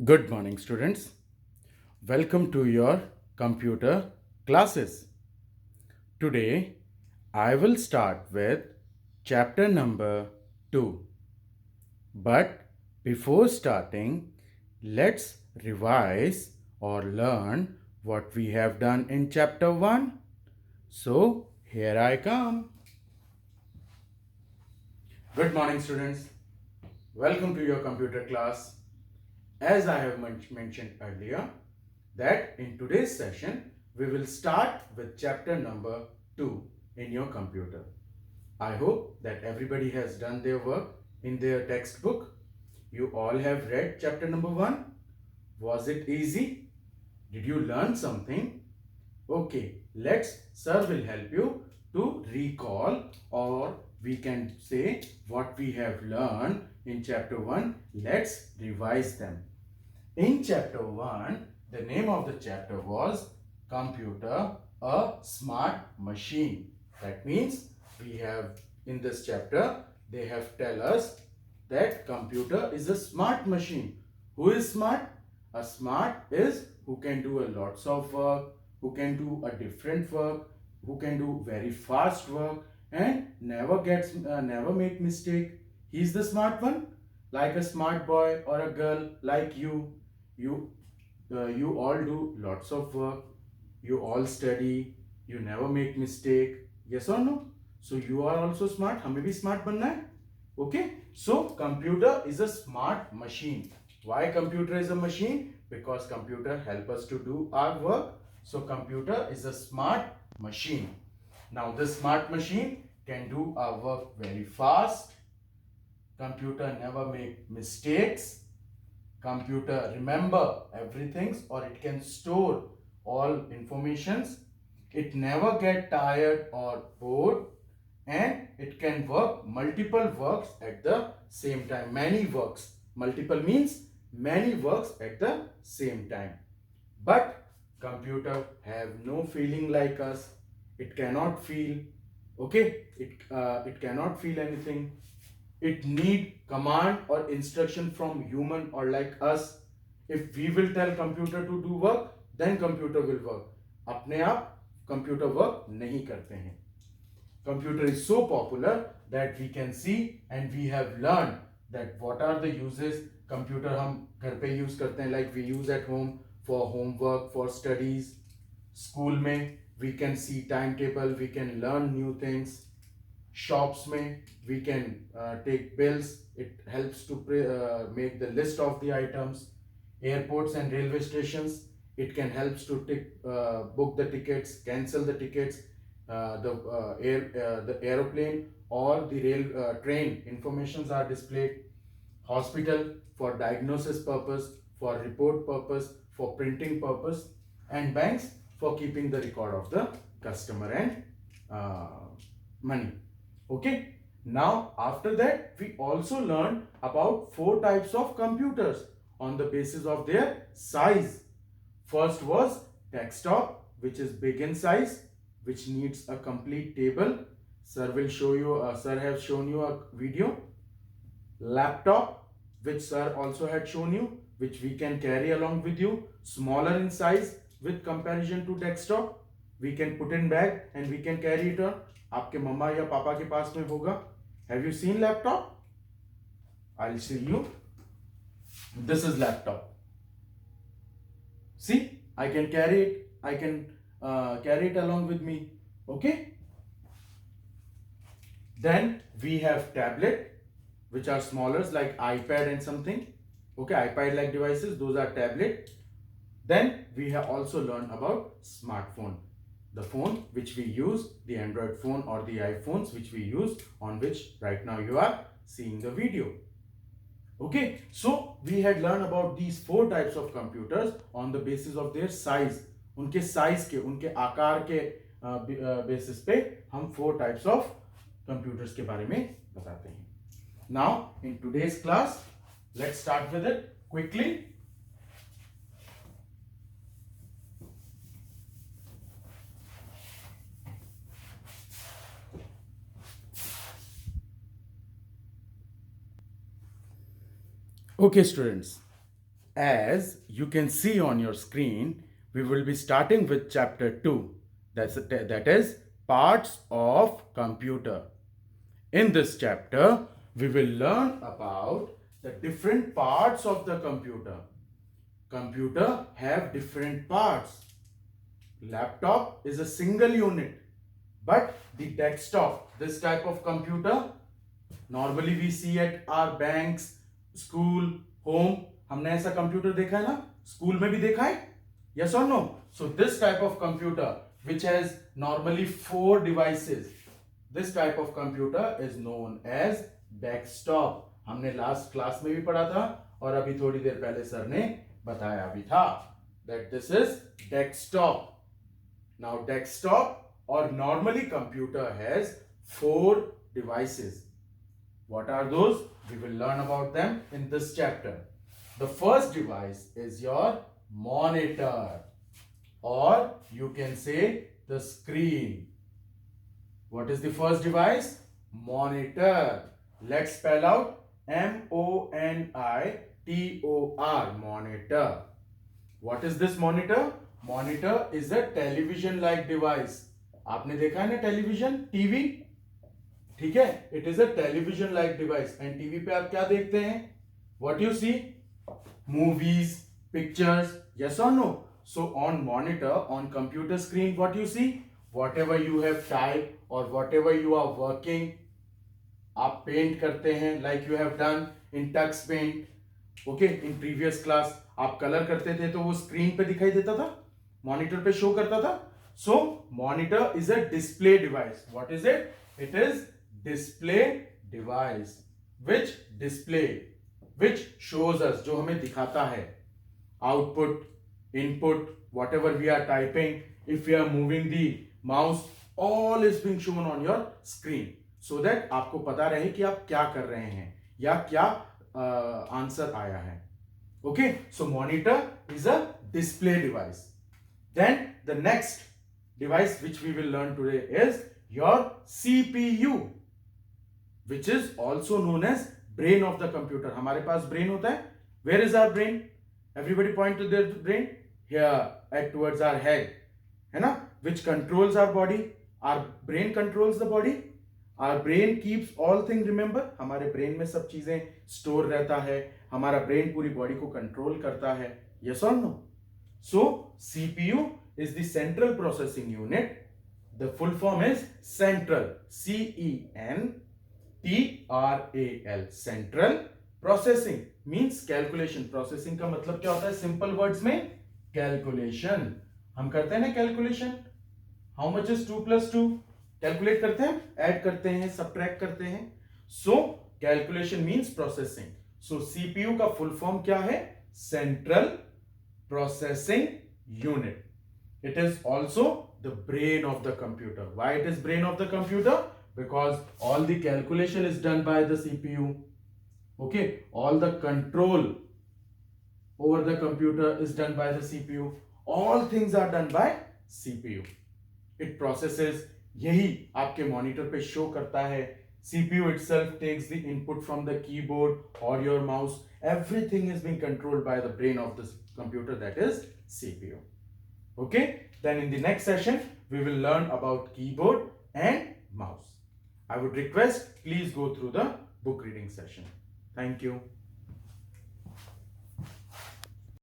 Good morning, students. Welcome to your computer classes. Today, I will start with chapter number 2. But before starting, let's revise or learn what we have done in chapter 1. So, here I come. Good morning, students. Welcome to your computer class. As I have mentioned earlier, that in today's session we will start with chapter number 2 in your computer. I hope that everybody has done their work in their textbook. You all have read chapter number 1. Was it easy? Did you learn something? Okay, sir will help you to recall, or we can say what we have learned in chapter 1. Let's revise them. In chapter 1, the name of the chapter was Computer, a Smart Machine. That means we have in this chapter, they have tell us that computer is a smart machine. Who is smart? A smart is who can do a lots of work, who can do a different work, who can do very fast work and never make mistake. He's the smart one, like a smart boy or a girl like you all do lots of work, you all study, you never make mistake. Yes or no? So you are also smart. हमें भी smart बनना है. Okay, so computer is a smart machine. Why computer is a machine? Because computer help us to do our work. So computer is a smart machine. Now this smart machine can do our work very fast. Computer never make mistakes. Computer remember everything, or it can store all informations. It never get tired or bored, and it can work multiple works at the same time. Many works. Multiple means many works at the same time. But computer have no feeling like us. It cannot feel. Okay, it cannot feel anything. It need command or instruction from human or like us. If we will tell computer to do work, then computer will work. अपने आप computer work नहीं करते हैं. Computer is so popular that we can see and we have learned that what are the uses. Computer हम घर पे use करते हैं, like we use at home for homework, for studies. School में we can see timetable, we can learn new things. Shops में we can take bills. It helps to make the list of the items. Airports and railway stations, it can helps to book the tickets, cancel the tickets. The aeroplane or the train informations are displayed. Hospital for diagnosis purpose, for report purpose, for printing purpose. And banks for keeping the record of the customer and money. Okay, now after that we also learned about 4 types of computers on the basis of their size. First was desktop, which is big in size, which needs a complete table. Sir will show you, sir has shown you a video. Laptop, which sir also had shown you, which we can carry along with you, smaller in size with comparison to desktop. We can put in bag and we can carry it on. आपके मम्मा या पापा के पास में होगा. Have you seen laptop? I'll show you. This is laptop. See, I can carry it. I can carry it along with me. Okay. Then we have tablet, which are smaller, like iPad and something. Okay, iPad like devices, those are tablet. Then we have also learned about smartphone, the phone which we use, the Android phone or the iPhones which we use, on which right now you are seeing the video. Okay, so we had learned about these 4 types of computers on the basis of their size. उनके size के, उनके आकार के basis पे हम 4 types of computers के बारे में बताते हैं. Now in today's class, let's start with it quickly. Okay, students, as you can see on your screen, we will be starting with chapter 2. That is parts of computer. In this chapter, we will learn about the different parts of the computer. Computer have different parts. Laptop is a single unit, but the desktop, this type of computer, normally we see at our banks, school, home. हमने ऐसा computer देखा है ना, school में भी देखा है, yes or no? So this type of computer which has normally 4 devices, this type of computer is known as desktop. हमने लास्ट क्लास में भी पढ़ा था और अभी थोड़ी देर पहले सर ने बताया भी था that this is desktop. Now desktop or normally computer has 4 devices. What are those? We will learn about them in this chapter. The first device is your monitor, or you can say the screen. What is the first device? Monitor. Let's spell out M-O-N-I-T-O-R. Monitor. What is this monitor? Monitor is a television-like device. आपने देखा है ना television, TV, ठीक है? It is a television-like device. And TV पे आप क्या देखते हैं? What you see? Movies, pictures, yes or no? So on monitor, on computer screen, what you see? Whatever you have typed or whatever you are working, आप paint करते हैं, like you have done in tux paint. Okay, in previous class आप colour करते थे तो वो screen पे दिखाई देता था, मॉनिटर पे शो करता था. So monitor is a display device. What is it? It is display device. Which display? Which shows us, जो हमें दिखाता है, output, input, whatever we are typing, if we are moving the mouse, all is being shown on your screen, so that आपको पता रहे कि आप क्या कर रहे हैं या क्या आंसर आया है. Okay, so monitor is a display device. Then the next device which we will learn today is your CPU, which is also known as brain of the computer. हमारे पास brain होता है. Where is our brain? Everybody point to their brain. Here, at towards our head, है ना? Which controls our body. Our brain controls the body. Our brain keeps all things. Remember, हमारे brain में सब चीजें store रहता है. हमारा brain पूरी body को control करता है. Yes or no? So CPU is the central processing unit. The full form is central. CENTRAL. Central processing means calculation. Processing का मतलब क्या होता है? Simple words में calculation. हम करते हैं ना calculation. How much is 2 plus 2? Calculate करते हैं, add करते हैं, subtract करते हैं. So calculation means processing. So CPU का full form क्या है? Central processing unit. It is also the brain of the computer. Why it is brain of the computer? Because all the calculation is done by the CPU. Okay, all the control over the computer is done by the CPU. All things are done by CPU. It processes. यही आपके monitor पे show करता है. CPU itself takes the input from the keyboard or your mouse. Everything is being controlled by the brain of this computer, that is CPU. Okay, then in the next session we will learn about keyboard and mouse. I would request please go through the book reading session. Thank you.